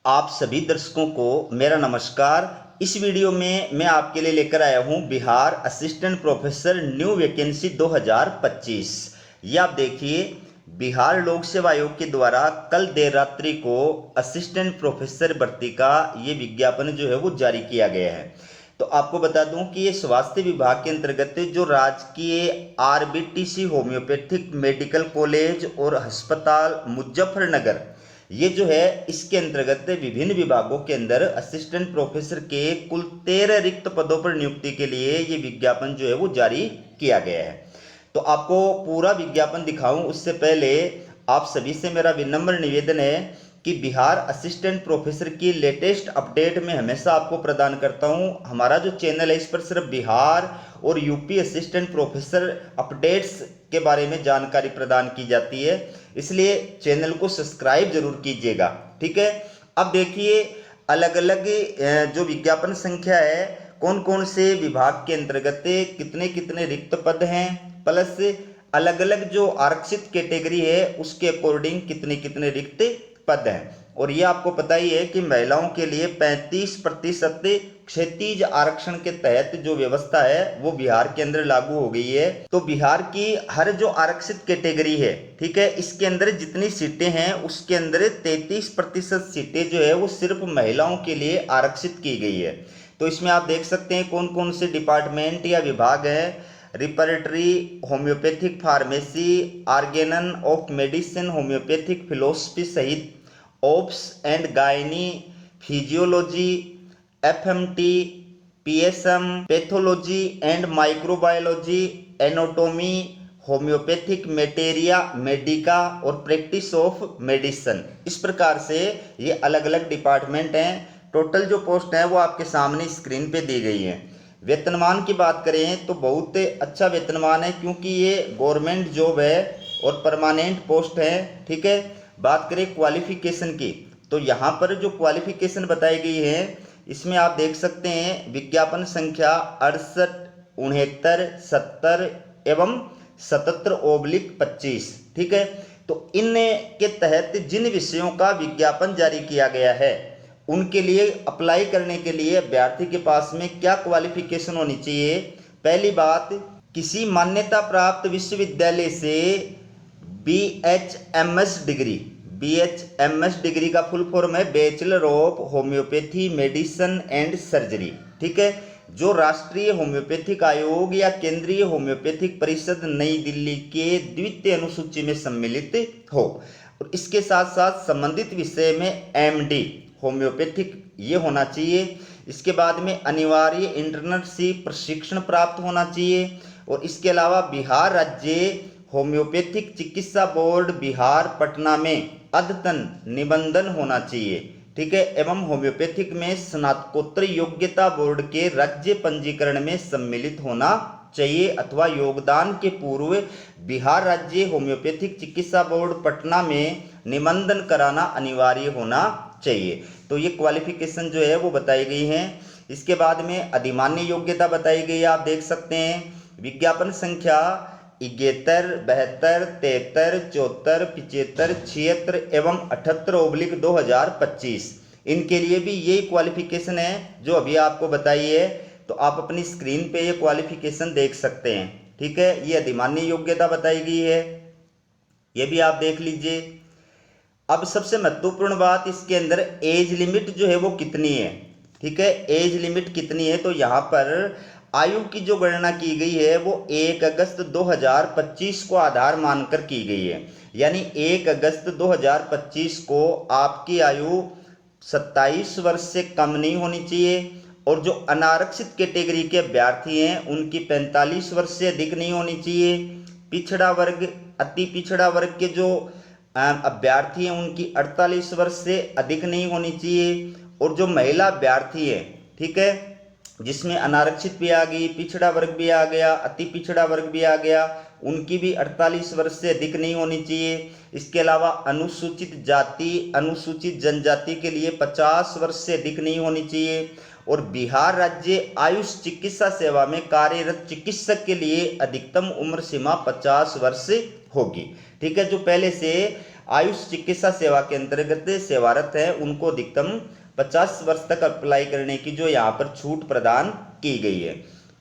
आप सभी दर्शकों को मेरा नमस्कार। इस वीडियो में मैं आपके लिए लेकर आया हूं Bihar assistant professor new vacancy 2025। ये आप देखिए, बिहार लोक सेवा आयोग के द्वारा कल देर रात्रि को असिस्टेंट प्रोफेसर भर्ती का ये विज्ञापन जो है वो जारी किया गया है। तो आपको बता दूं कि ये स्वास्थ्य विभाग के अंतर्गत जो राजकीय आरबीटीसी होम्योपैथिक मेडिकल कॉलेज और अस्पताल मुजफ्फरनगर, ये जो है इसके अंतर्गत विभिन्न विभागों के अंदर असिस्टेंट प्रोफेसर के कुल 13 रिक्त पदों पर नियुक्ति के लिए ये विज्ञापन जो है वो जारी किया गया है। तो आपको पूरा विज्ञापन दिखाऊं उससे पहले आप सभी से मेरा विनम्र निवेदन है कि बिहार असिस्टेंट प्रोफेसर की लेटेस्ट अपडेट मैं हमेशा आपको प्रदान करता हूं। हमारा जो चैनल है इस पर सिर्फ बिहार और यूपी असिस्टेंट प्रोफेसर अपडेट्स के बारे में जानकारी प्रदान की जाती है, इसलिए चैनल को सब्सक्राइब जरूर कीजिएगा। ठीक है, अब देखिए अलग अलग जो विज्ञापन संख्या है, कौन कौन से विभाग के अंतर्गत कितने कितने रिक्त पद हैं, प्लस अलग अलग जो आरक्षित कैटेगरी है उसके अकॉर्डिंग कितने कितने रिक्त पद हैं। और ये आपको पता ही है कि महिलाओं के लिए 35% क्षैतिज आरक्षण के तहत जो व्यवस्था है वो बिहार के अंदर लागू हो गई है। तो बिहार की हर जो आरक्षित कैटेगरी है, ठीक है, इसके अंदर जितनी सीटें हैं उसके अंदर 33% सीटें जो है वो सिर्फ महिलाओं के लिए आरक्षित की गई है। तो इसमें आप देख सकते हैं कौन कौन से डिपार्टमेंट या विभाग हैं। Repertory, homeopathic pharmacy, organon of medicine, homeopathic philosophy सहित obs and gynae, physiology, FMT, PSM, pathology and microbiology, anatomy, homeopathic materia medica और प्रैक्टिस ऑफ मेडिसिन। इस प्रकार से ये अलग अलग डिपार्टमेंट हैं। टोटल जो पोस्ट है वो आपके सामने स्क्रीन पे दी गई है। वेतनमान की बात करें तो बहुत अच्छा वेतनमान है, क्योंकि ये गवर्नमेंट जॉब है और परमानेंट पोस्ट है। ठीक है, बात करें क्वालिफिकेशन की तो यहाँ पर जो क्वालिफिकेशन बताई गई है इसमें आप देख सकते हैं विज्ञापन संख्या 68, 69, 70 एवं 77/25। ठीक है, तो इन के तहत जिन विषयों का विज्ञापन जारी किया गया है उनके लिए अप्लाई करने के लिए अभ्यर्थी के पास में क्या क्वालिफिकेशन होनी चाहिए। पहली बात, किसी मान्यता प्राप्त विश्वविद्यालय से BHMS डिग्री। BHMS डिग्री का फुल फॉर्म है bachelor of homeopathy medicine and surgery. ठीक है, जो राष्ट्रीय होम्योपैथिक आयोग या केंद्रीय होम्योपैथिक परिषद नई दिल्ली के द्वितीय अनुसूची में सम्मिलित हो। और इसके साथ साथ संबंधित विषय में MD होम्योपैथिक ये होना चाहिए। इसके बाद में अनिवार्य इंटर्नशिप प्रशिक्षण प्राप्त होना चाहिए। और इसके अलावा बिहार राज्य होम्योपैथिक चिकित्सा बोर्ड बिहार पटना में अद्यतन निबंधन होना चाहिए। ठीक है, एवं होम्योपैथिक में स्नातकोत्तर योग्यता बोर्ड के राज्य पंजीकरण में सम्मिलित होना चाहिए अथवा योगदान के पूर्व बिहार राज्य होम्योपैथिक चिकित्सा बोर्ड पटना में निबंधन कराना अनिवार्य होना चाहिए। तो ये क्वालिफिकेशन जो है वो बताई गई है। इसके बाद में अधिमान्य योग्यता बताई गई है, आप देख सकते हैं विज्ञापन संख्या 71, 72, 73, 74, 75, 76 एवं 78/2025। इनके लिए भी यही क्वालिफिकेशन है जो अभी आपको बताई है। तो आप अपनी स्क्रीन पे ये क्वालिफिकेशन देख सकते हैं। ठीक है, ये अधिमान्य योग्यता बताई गई है, ये भी आप देख लीजिए। अब सबसे महत्वपूर्ण बात, इसके अंदर एज लिमिट जो है वो कितनी है। ठीक है, एज लिमिट कितनी है तो यहाँ पर आयु की जो गणना की गई है वो 1 अगस्त 2025 को आधार मानकर की गई है। यानी 1 अगस्त 2025 को आपकी आयु 27 वर्ष से कम नहीं होनी चाहिए। और जो अनारक्षित कैटेगरी के अभ्यर्थी हैं उनकी 45 वर्ष से अधिक नहीं होनी चाहिए। पिछड़ा वर्ग, अति पिछड़ा वर्ग के जो अभ्यर्थी हैं उनकी 48 वर्ष से अधिक नहीं होनी चाहिए। और जो महिला अभ्यर्थी है, ठीक है, जिसमें अनारक्षित भी आ गई, पिछड़ा वर्ग भी आ गया, अति पिछड़ा वर्ग भी आ गया, उनकी भी 48 वर्ष से अधिक नहीं होनी चाहिए। इसके अलावा अनुसूचित जाति, अनुसूचित जनजाति के लिए 50 वर्ष से अधिक नहीं होनी चाहिए। और बिहार राज्य आयुष चिकित्सा सेवा में कार्यरत चिकित्सक के लिए अधिकतम उम्र सीमा 50 वर्ष होगी। ठीक है, जो पहले से आयुष चिकित्सा सेवा के अंतर्गत सेवारत हैं उनको अधिकतम 50 वर्ष तक अप्लाई करने की जो यहाँ पर छूट प्रदान की गई है।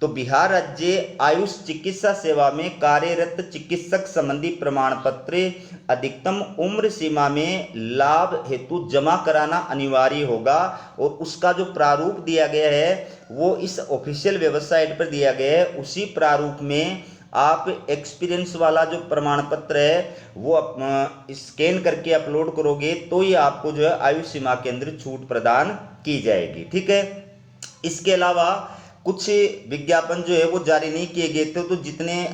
तो बिहार राज्य आयुष चिकित्सा सेवा में कार्यरत चिकित्सक संबंधी प्रमाण पत्र अधिकतम उम्र सीमा में लाभ हेतु जमा कराना अनिवार्य होगा और उसका जो प्रारूप दिया गया है वो इस ऑफिशियल वेबसाइट पर दिया गया है। उसी प्रारूप में आप एक्सपीरियंस वाला जो प्रमाण पत्र है वो स्कैन करके अपलोड करोगे तो ये आपको जो है आयु सीमा के अंदर छूट प्रदान की जाएगी। ठीक है, इसके अलावा कुछ विज्ञापन जो है वो जारी नहीं किए गए थे, तो जितने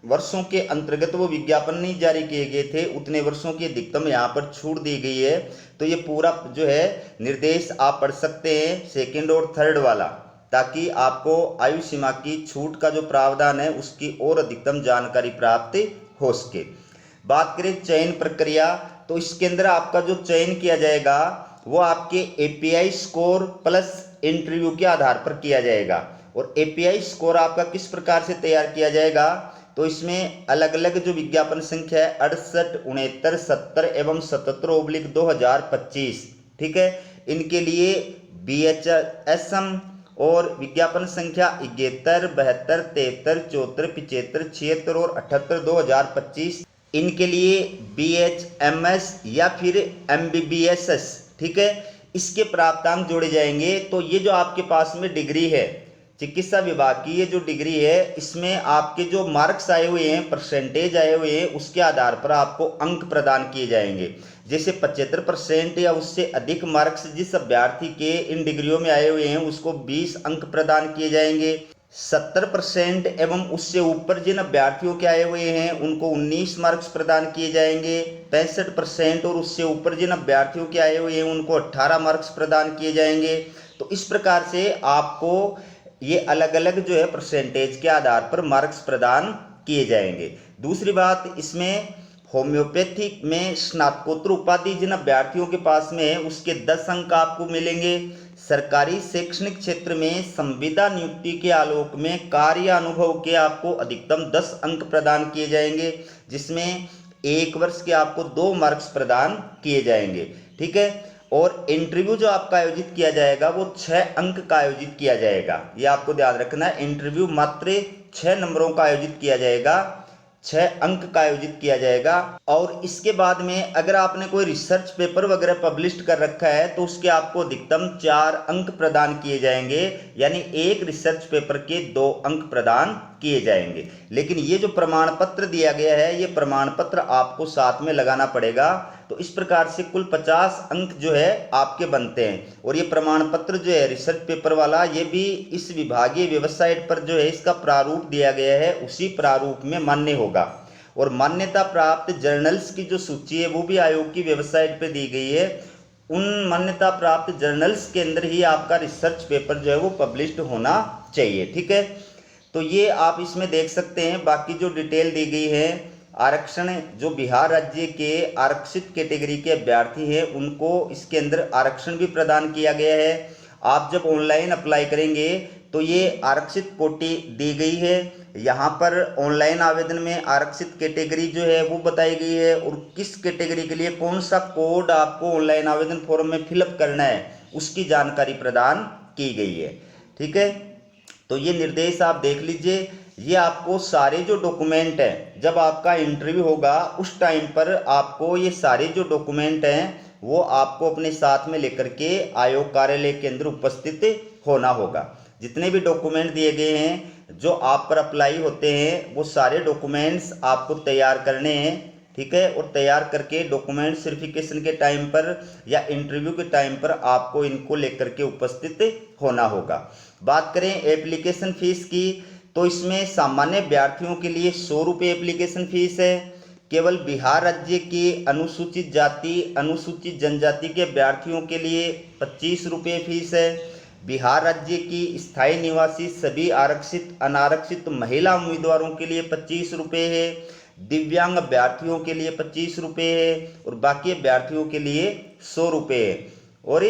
वर्षों के अंतर्गत वो विज्ञापन नहीं जारी किए गए थे उतने वर्षों की अधिकतम यहाँ पर छूट दी गई है। तो ये पूरा जो है निर्देश आप पढ़ सकते हैं सेकंड और थर्ड वाला, ताकि आपको आयु सीमा की छूट का जो प्रावधान है उसकी और अधिकतम जानकारी प्राप्त हो सके। बात करें चयन प्रक्रिया, तो इसके अंदर आपका जो चयन किया जाएगा वो आपके एपीआई स्कोर प्लस इंटरव्यू के आधार पर किया जाएगा। और एपीआई स्कोर आपका किस प्रकार से तैयार किया जाएगा, तो इसमें अलग अलग जो विज्ञापन संख्या है 68, 69, 70 एवं 77/2025, ठीक है, इनके लिए BHSM और विज्ञापन संख्या 71, 72, 73, 74, 75, 76 और 78 2025 इनके लिए BHMS या फिर MBBSS, ठीक है, इसके प्राप्तांक जोड़े जाएंगे। तो ये जो आपके पास में डिग्री है चिकित्सा विभाग की, ये जो डिग्री है इसमें आपके जो मार्क्स आए हुए हैं, परसेंटेज आए हुए हैं, उसके आधार पर आपको अंक प्रदान किए जाएंगे। जैसे 75% या उससे अधिक मार्क्स जिस अभ्यर्थी के इन डिग्रियों में आए हुए हैं उसको 20 अंक प्रदान किए जाएंगे। 70% एवं उससे ऊपर जिन अभ्यर्थियों के आए हुए हैं उनको 19 मार्क्स प्रदान किए जाएंगे। 65% और उससे ऊपर जिन अभ्यर्थियों के आए हुए हैं उनको 18 मार्क्स प्रदान किए जाएंगे। तो इस प्रकार से आपको ये अलग अलग जो है परसेंटेज के आधार पर मार्क्स प्रदान किए जाएंगे। दूसरी बात, इसमें होम्योपैथी में स्नातकोत्तर उपाधि जिन अभ्यर्थियों के पास में है उसके 10 अंक आपको मिलेंगे। सरकारी शैक्षणिक क्षेत्र में संविदा नियुक्ति के आलोक में कार्य अनुभव के आपको अधिकतम 10 अंक प्रदान किए जाएंगे, जिसमें 1 वर्ष के आपको 2 मार्क्स प्रदान किए जाएंगे। ठीक है, और इंटरव्यू जो आपका आयोजित किया जाएगा वो 6 अंक का आयोजित किया जाएगा। ये आपको ध्यान रखना है, इंटरव्यू मात्र 6 नंबरों का आयोजित किया जाएगा, 6 अंक का आयोजित किया जाएगा। और इसके बाद में अगर आपने कोई रिसर्च पेपर वगैरह पब्लिश कर रखा है तो उसके आपको अधिकतम 4 अंक प्रदान किए जाएंगे, यानी एक रिसर्च पेपर के 2 अंक प्रदान किए जाएंगे। लेकिन ये जो प्रमाण पत्र दिया गया है ये प्रमाण पत्र आपको साथ में लगाना पड़ेगा। तो इस प्रकार से कुल 50 अंक जो है आपके बनते हैं। और ये प्रमाण पत्र जो है रिसर्च पेपर वाला, ये भी इस विभागीय वेबसाइट पर जो है इसका प्रारूप दिया गया है उसी प्रारूप में मान्य होगा। और मान्यता प्राप्त जर्नल्स की जो सूची है वो भी आयोग की वेबसाइट पर दी गई है। उन मान्यता प्राप्त जर्नल्स के अंदर ही आपका रिसर्च पेपर जो है वो पब्लिश्ड होना चाहिए। ठीक है, तो ये आप इसमें देख सकते हैं। बाकी जो डिटेल दी गई है, आरक्षण जो बिहार राज्य के आरक्षित कैटेगरी के अभ्यर्थी हैं उनको इसके अंदर आरक्षण भी प्रदान किया गया है। आप जब ऑनलाइन अप्लाई करेंगे तो ये आरक्षित कोटि दी गई है। यहाँ पर ऑनलाइन आवेदन में आरक्षित कैटेगरी जो है वो बताई गई है और किस कैटेगरी के लिए कौन सा कोड आपको ऑनलाइन आवेदन फॉर्म में फिलअप करना है उसकी जानकारी प्रदान की गई है। ठीक है, तो ये निर्देश आप देख लीजिए। ये आपको सारे जो डॉक्यूमेंट हैं जब आपका इंटरव्यू होगा उस टाइम पर आपको ये सारे जो डॉक्यूमेंट हैं वो आपको अपने साथ में लेकर के आयोग कार्यालय के अंदर उपस्थित होना होगा। जितने भी डॉक्यूमेंट दिए गए हैं जो आप पर अप्लाई होते हैं वो सारे डॉक्यूमेंट्स आपको तैयार करने हैं। ठीक है, और तैयार करके डॉक्यूमेंट वेरिफिकेशन के टाइम पर या इंटरव्यू के टाइम पर आपको इनको लेकर के उपस्थित होना होगा। बात करें एप्लीकेशन फीस की, तो इसमें सामान्य अभ्यर्थियों के लिए 100 रुपये एप्लीकेशन फीस है। केवल बिहार राज्य के अनुसूचित जाति अनुसूचित जनजाति के अभ्यर्थियों के लिए 25 रुपये फीस है। बिहार राज्य की स्थायी निवासी सभी आरक्षित अनारक्षित महिला उम्मीदवारों के लिए 25 रुपये है। दिव्यांग अभ्यर्थियों के लिए 25 रुपये है और बाकी अभ्यर्थियों के लिए 100 रुपये है। और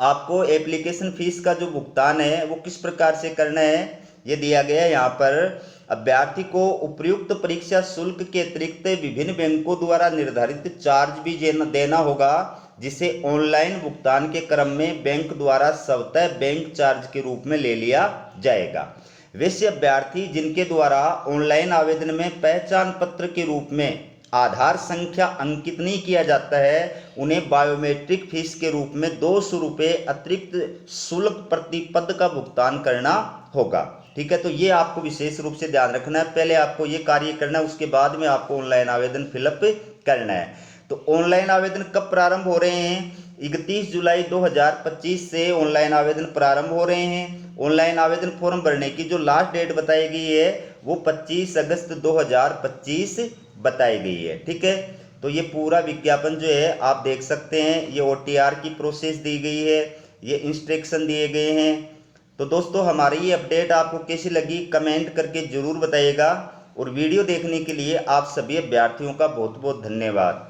आपको एप्लीकेशन फीस का जो भुगतान है वो किस प्रकार से करना है ये दिया गया है यहाँ पर। अभ्यर्थी को उपयुक्त परीक्षा शुल्क के अतिरिक्त विभिन्न बैंकों द्वारा निर्धारित चार्ज भी देना होगा, जिसे ऑनलाइन भुगतान के क्रम में बैंक द्वारा स्वतः बैंक चार्ज के रूप में ले लिया जाएगा। वैसे अभ्यर्थी जिनके द्वारा ऑनलाइन आवेदन में पहचान पत्र के रूप में आधार संख्या अंकित नहीं किया जाता है, उन्हें बायोमेट्रिक फीस के रूप में 200 रुपये अतिरिक्त शुल्क प्रति पद का भुगतान करना होगा। ठीक है, तो ये आपको विशेष रूप से ध्यान रखना है। पहले आपको ये कार्य करना है, उसके बाद में आपको ऑनलाइन आवेदन फिलअप करना है। तो ऑनलाइन आवेदन कब प्रारंभ हो रहे हैं? 31 जुलाई 2025 से ऑनलाइन आवेदन प्रारंभ हो रहे हैं। ऑनलाइन आवेदन फॉर्म भरने की जो लास्ट डेट बताई गई है वो 25 अगस्त 2025 बताई गई है। ठीक है, तो ये पूरा विज्ञापन जो है आप देख सकते हैं, ये OTR की प्रोसेस दी गई है, ये इंस्ट्रक्शन दिए गए हैं। तो दोस्तों हमारी ये अपडेट आपको कैसी लगी कमेंट करके ज़रूर बताइएगा, और वीडियो देखने के लिए आप सभी अभ्यर्थियों का बहुत बहुत धन्यवाद।